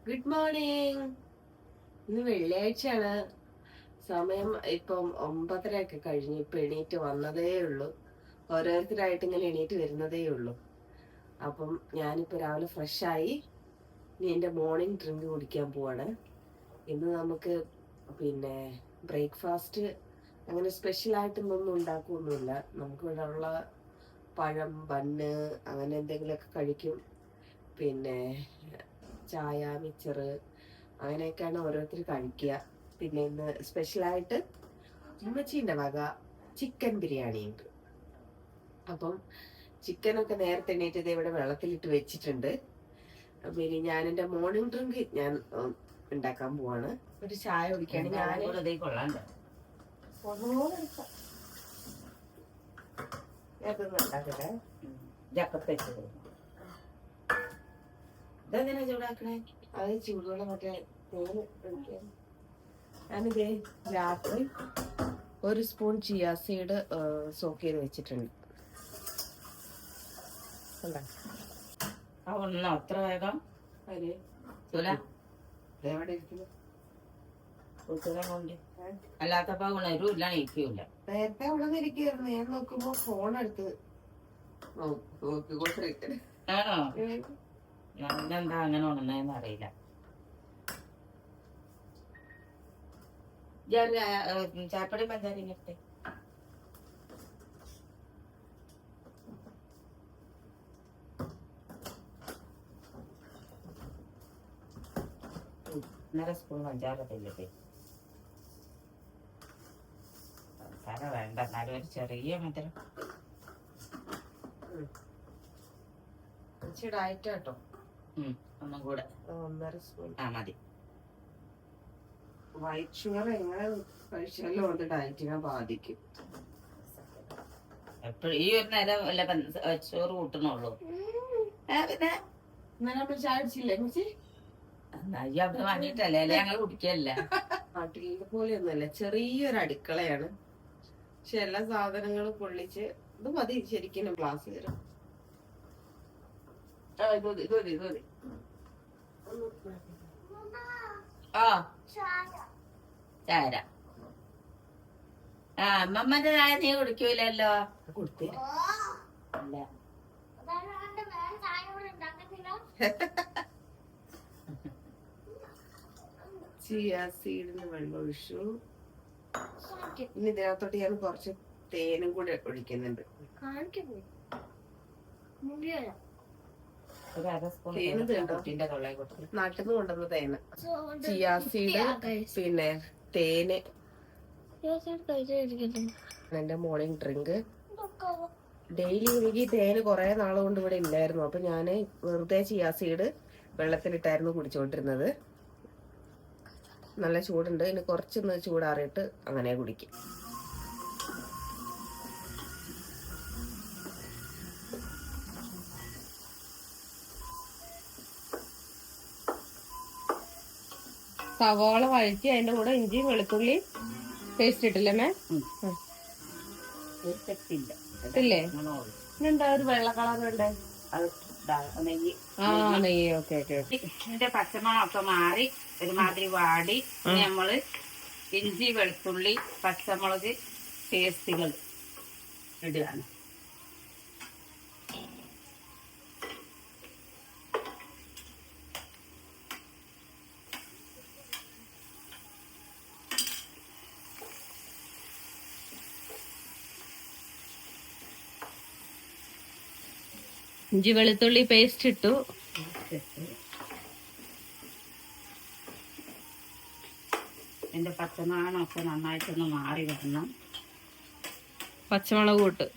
Good morning. ഇന്ന് വെള്ളിയാഴ്ചയാണ്. സമയം ഇപ്പം 9:30 ഒക്കെ കഴിഞ്ഞു. ഇപ്പൊ എണീറ്റ് വന്നതേ ഉള്ളൂ. ഓരോരുത്തരായിട്ട് ഇങ്ങനെ എണീറ്റ് വരുന്നതേ ഉള്ളൂ. അപ്പം ഞാനിപ്പോ രാവിലെ ഫ്രഷായി ഇനി എന്റെ മോർണിംഗ് ഡ്രിങ്ക് കുടിക്കാൻ പോവാണ്. ഇന്ന് നമുക്ക് പിന്നെ ബ്രേക്ക്ഫാസ്റ്റ് അങ്ങനെ സ്പെഷ്യലായിട്ടൊന്നും ഉണ്ടാക്കുകയൊന്നുമില്ല. നമുക്ക് ഇവിടെ ഉള്ള പഴം, ബണ്ണ് അങ്ങനെ എന്തെങ്കിലുമൊക്കെ കഴിക്കും. പിന്നെ ചായ, മിച്ചറ് അങ്ങനെയൊക്കെയാണ് ഓരോരുത്തർ കഴിക്കുക. പിന്നെ ഇന്ന് സ്പെഷ്യലായിട്ട് ഉമ്മച്ചീൻ്റെ വക ചിക്കൻ ബിരിയാണി ഉണ്ട്. അപ്പം ചിക്കനൊക്കെ നേരത്തെ എണീറ്റത് ഇവിടെ വെള്ളത്തിലിട്ട് വെച്ചിട്ടുണ്ട്. പിന്നെ ഞാൻ എൻ്റെ മോർണിംഗ് ഡ്രിങ്ക് ഞാൻ ഉണ്ടാക്കാൻ പോവാണ്. ഒരു ചായ കുടിക്കുകയാണ് ഞാൻ. ഉണ്ടാക്കട്ടെ. ഇതെങ്ങനെ ചൂടാക്കണേ? അത് ചൂടുവെള്ളം മറ്റേ ഞാനിതേ രാത്രി 1 സ്പൂൺ ചിയ സീഡ് സോക്ക് ചെയ്ത് വെച്ചിട്ടുണ്ട്. അത്ര വേഗം അല്ലാത്തപ്പോ ഉണരൂല്ല, നീക്കൂല. നേരത്തെ ഉണർന്നിരിക്കുന്നു. ഞാൻ നോക്കുമ്പോ ഫോൺ എടുത്ത് നോക്കിക്കൊണ്ടിരിക്കണേ. ആണോ? ഞാനെന്താ അങ്ങനെ ഉണർന്നതെന്ന് അറിയില്ല. ചായപ്പൊടി പഞ്ചാരി ഇട്ടെ. ഒന്നര സ്പൂൺ പഞ്ചാരത്തില്ലേ. പഞ്ചാര വേണ്ട, എന്നാലും ഒരു ചെറിയ മധുരം. ഡയറ്റാട്ടോ. ഒന്നും കൂടെ 1.5 സ്പൂൺ മതി. വൈറ്റ് ഷുഗർ എങ്ങനെ കഴിച്ചാലും അത് ഡയറ്റിനെ ബാധിക്കും. എപ്പോഴും ഈ ഒരു നേരം വല്ല ചോറ് കൂട്ടണുള്ളൂ. പിന്നെ നമ്മൾ ചായ അടിച്ചില്ലേ അവിടെ വാങ്ങിയിട്ടല്ലേ, അല്ലെ ഞങ്ങൾ കുടിക്കല്ല. നാട്ടിലെ പോലെയൊന്നുമല്ല, ചെറിയൊരു അടുക്കളയാണ്. പക്ഷെ എല്ലാ സാധനങ്ങളും പൊള്ളിച്ച് ഇത് മതി ശരിക്കും ക്ലാസ് തരും. ചായ അമ്മമ്മന്റെ ചായ നീ കുടിക്കൂലല്ലോ. അല്ല, ചിയ സീഡിന് വെള്ളം ഒഴിച്ചു. ഇനി ഇതിനകത്തോട്ട് ഞാൻ കുറച്ച് തേനും കൂടെ ഒഴിക്കുന്നുണ്ട്. നാട്ടിൽ നിന്ന് കൊണ്ടുവന്ന തേന്, ചിയ സീഡ്, പിന്നെ തേന്. എന്റെ മോർണിംഗ് ഡ്രിങ്ക്. ഡെയിലി എനിക്ക് തേന് കുറെ നാൾ കൊണ്ട് ഇവിടെ ഇല്ലായിരുന്നു. അപ്പൊ ഞാന് വെറുതെ ചിയ സീഡ് വെള്ളത്തിലിട്ടായിരുന്നു കുടിച്ചോണ്ടിരുന്നത്. നല്ല ചൂടുണ്ട്. ഇനി കുറച്ചൊന്ന് ചൂടാറിയിട്ട് അങ്ങനെ കുടിക്കും. സവാള വഴറ്റി അതിന്റെ കൂടെ ഇഞ്ചിയും വെളുത്തുള്ളി പേസ്റ്റ് ഇട്ടില്ലേ മേ? ഇല്ലേ? എന്താ ഒരു വെള്ള കളറുണ്ട്? ഇതിന്റെ പച്ചമണമൊക്കെ മാറി ഒരുമാതിരി വാടി നമ്മള് ഇഞ്ചി, വെളുത്തുള്ളി, പച്ചമുളക് പേസ്റ്റുകൾ ഇടുകയാണ്. ഇഞ്ചി വെളുത്തുള്ളി പേസ്റ്റ് ഇട്ടു. എന്റെ പച്ചമണമൊക്കെ നന്നായിട്ടൊന്ന് മാറി വരണം. പച്ചമുളക് കൂട്ട്.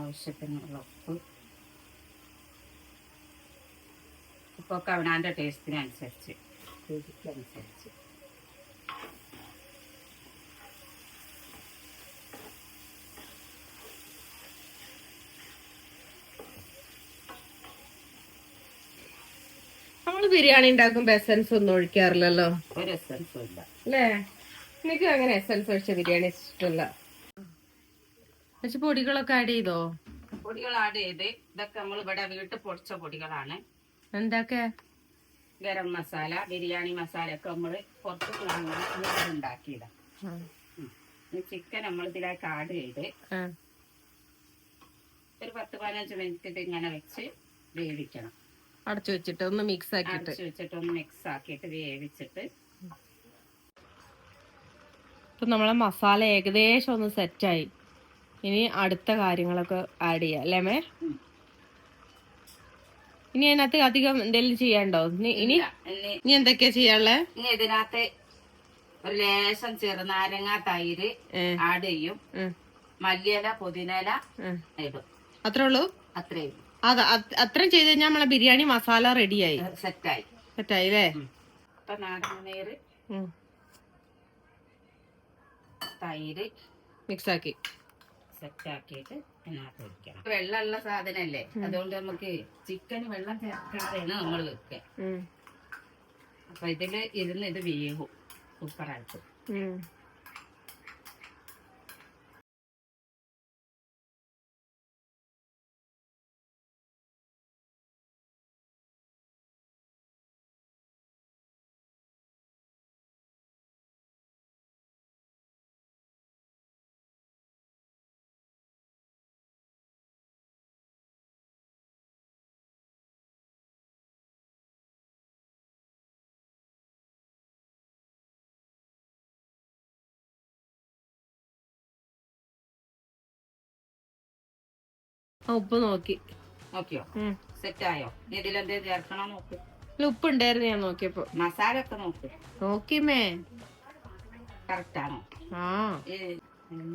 ആവശ്യത്തിനുള്ള ഉപ്പൊക്കെ അവനാൻ്റെ ടേസ്റ്റിനനുസരിച്ച്, രുചിക്കനുസരിച്ച്. നമ്മള് ബിരിയാണി ഉണ്ടാക്കുമ്പോ എസൻസ് ഒന്നും ഒഴിക്കാറില്ലല്ലോ. ഒരു എസൻസും ഇല്ല അല്ലേ? എനിക്ക് അങ്ങനെ എസൻസ് ഒഴിച്ച ബിരിയാണി ഇഷ്ടമല്ല. പക്ഷെ പൊടികളൊക്കെ ആഡ് ചെയ്തോ? പൊടികൾ ആഡ് ചെയ്ത് ഇതൊക്കെ നമ്മൾ ഇവിടെ വീട്ടിൽ പൊടിച്ച പൊടികളാണ്. എന്തൊക്കെ? ഗരം മസാല, ബിരിയാണി മസാല ഒക്കെ നമ്മൾ പുറത്ത് ഉണ്ടാക്കിയതാ. ചിക്കൻ നമ്മൾ ഇതിലേക്ക് ആഡ് ചെയ്ത് ഒരു 10-15 മിനിറ്റ് ഇത് ഇങ്ങനെ വെച്ച് വേവിക്കണം. അടച്ചു വെച്ചിട്ട് ഒന്ന് മിക്സ് ആക്കിയിട്ട് വേവിച്ചിട്ട് ഇപ്പൊ നമ്മളെ മസാല ഏകദേശം ഒന്ന് സെറ്റായി. ഇനി അടുത്ത കാര്യങ്ങളൊക്കെ ആഡ് ചെയ്യാം അല്ലേ മേ? ഇനി അതിനകത്ത് അധികം എന്തെങ്കിലും ചെയ്യാണ്ടോ? ഇനി എന്തൊക്കെയാ ചെയ്യാനുള്ളേ? ഇനി ഇതിനകത്ത് ഒരു ലേശം ചെറുനാരങ്ങ തൈര് ആഡ് ചെയ്യും. മല്ലിയില പുതിനയില ഇടും. അത്രേ ഉള്ളൂ? അത്രേ ഉള്ളൂ. അത്രയും ചെയ്ത് കഴിഞ്ഞാൽ നമ്മളെ ബിരിയാണി മസാല റെഡിയായി, സെറ്റായി അല്ലേ? ഇപ്പൊ നാരങ്ങനീര് തൈര് മിക്സാക്കി സെറ്റാക്കിയിട്ട് അതിനകത്ത് വെക്കണം. വെള്ളമുള്ള സാധനല്ലേ, അതുകൊണ്ട് നമുക്ക് ചിക്കന് വെള്ളം ചേർക്കാതെയാണ് നമ്മൾ വെക്കുക. അപ്പൊ ഇതില് ഇരുന്ന് ഇത് വേവും സൂപ്പറായിട്ട്. ഉപ്പ് നോക്കി നോക്കിയോ? സെറ്റായോ? ഇതിലെന്തേ ചേർക്കണോ നോക്ക്. ഉപ്പ് ഉണ്ടായിരുന്നു ഞാൻ നോക്കിയപ്പോ. മസാല ഒക്കെ നോക്കിമേ കറക്റ്റ് ആണോ?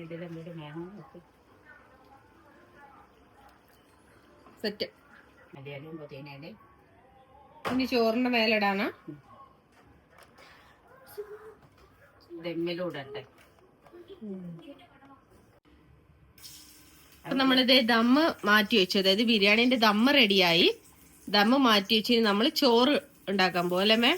ഇതിലെന്തേലും വേണോ നോക്ക്. സെറ്റ്. മലയാളിയും പുതിനയിലും ഇനി ചോറിന്റെ മേലിടാനാ? ദമ്മിലൂടട്ടെ. അപ്പൊ നമ്മളിത് ദമ്മ് മാറ്റി വെച്ചു. അതായത് ബിരിയാണിന്റെ ദമ്മ് റെഡിയായി. ദമ്മ് മാറ്റി വെച്ച് നമ്മൾ ചോറ് ഉണ്ടാക്കാൻ പോലെ മേ.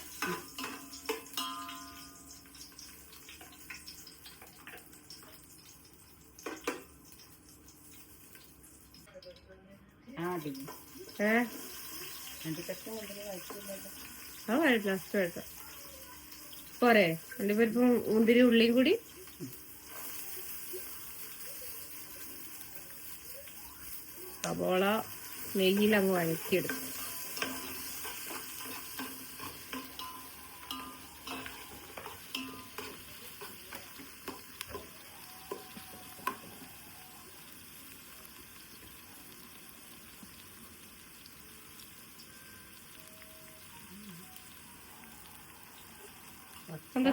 പോരെ അണ്ടിപ്പരിപ്പും മുന്തിരി ഉള്ളിയും കൂടി സവോള നെയ്യിലങ്ങ് വഴറ്റിയെടുക്കും.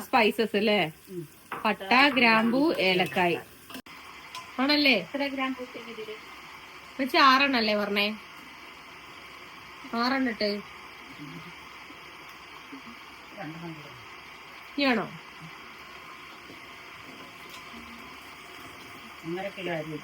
സ്പൈസസ് അല്ലേ? പട്ട, ഗ്രാമ്പൂ, ഏലക്കായ് ആണല്ലേ? എത്ര ഗ്രാമ്പൂ? വെച്ച് 6 പറഞ്ഞേ? 6 ഇട്ട് ഇനിയാണോ? 1.5 കിലോ അരി.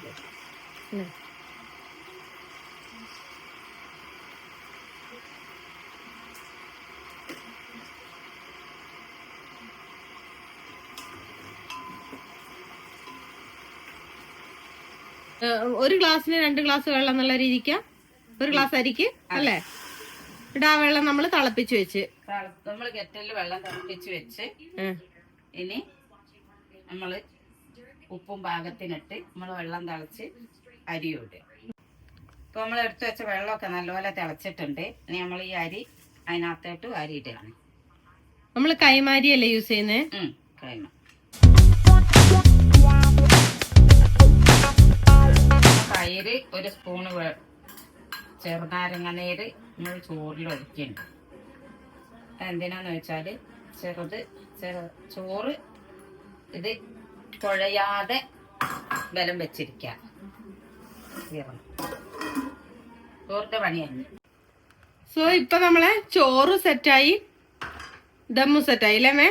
ഒരു ഗ്ലാസ്സിന് 2 ഗ്ലാസ് വെള്ളം എന്നുള്ള രീതിക്കാ? ഒരു ഗ്ലാസ് അരിക്ക് അല്ലേ? ഇടാ വെള്ളം നമ്മൾ തിളപ്പിച്ച് വെച്ച് നമ്മള് കെറ്റലിൽ വെള്ളം തിളപ്പിച്ച് വെച്ച് ഇനി നമ്മള് ഉപ്പും പാകത്തിനിട്ട് നമ്മൾ വെള്ളം തിളച്ച് അരിയും ഇടുക. ഇപ്പൊ നമ്മൾ എടുത്തു വെച്ച വെള്ളമൊക്കെ നല്ലപോലെ തിളച്ചിട്ടുണ്ട്. ഇനി നമ്മൾ ഈ അരി അതിനകത്തോട്ട് അരി ഇടുകയാണ്. നമ്മള് കൈമാരിയല്ലേ യൂസ് ചെയ്യുന്നേ? കൈമ. തൈര് 1 സ്പൂണ്, ചെറുനാരങ്ങ നീര് നമ്മൾ ചോറിൽ ഒഴിക്കുന്നുണ്ട്. എന്തിനാന്ന് വെച്ചാല് ചോറ് ഇത് കുഴയാതെ ബലം വെച്ചിരിക്കാം. ചോറിന്റെ പണിയാണ്. സോ ഇപ്പൊ നമ്മളെ ചോറ് സെറ്റായി, ദമ്മു സെറ്റായി അല്ലേ മേ?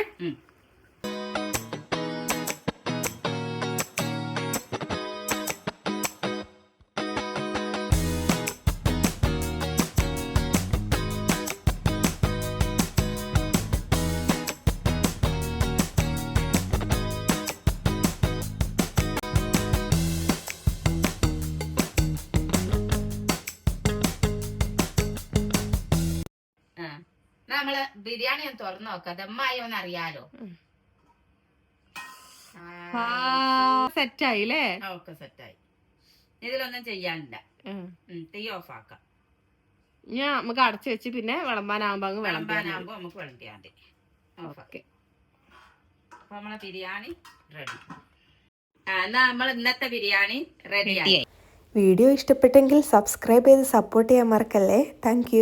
ബിരിയാണി ഒന്ന് തുറന്നു നോക്കാം ദമ്മായി ഒന്ന് അറിയാലോ. സെറ്റായി അല്ലേ? ഓക്കെ സെറ്റായി. ഇതിലൊന്നും ചെയ്യാനില്ല. തീ ഓഫ് ആക്കാം. ഞാൻ നമുക്ക് അടച്ചു വെച്ച് പിന്നെ വിളമ്പാനാകുമ്പോ വിളമ്പാനാകുമ്പോ നമുക്ക് വിളമ്പിയാൽ മതി. ഓക്കെ. അപ്പൊ നമ്മളെ ബിരിയാണി റെഡി. എന്നാ നമ്മൾ ഇന്നത്തെ ബിരിയാണി റെഡിയായി. വീഡിയോ ഇഷ്ടപ്പെട്ടെങ്കിൽ സബ്സ്ക്രൈബ് ചെയ്ത് സപ്പോർട്ട് ചെയ്യാൻ മറക്കല്ലേ. താങ്ക്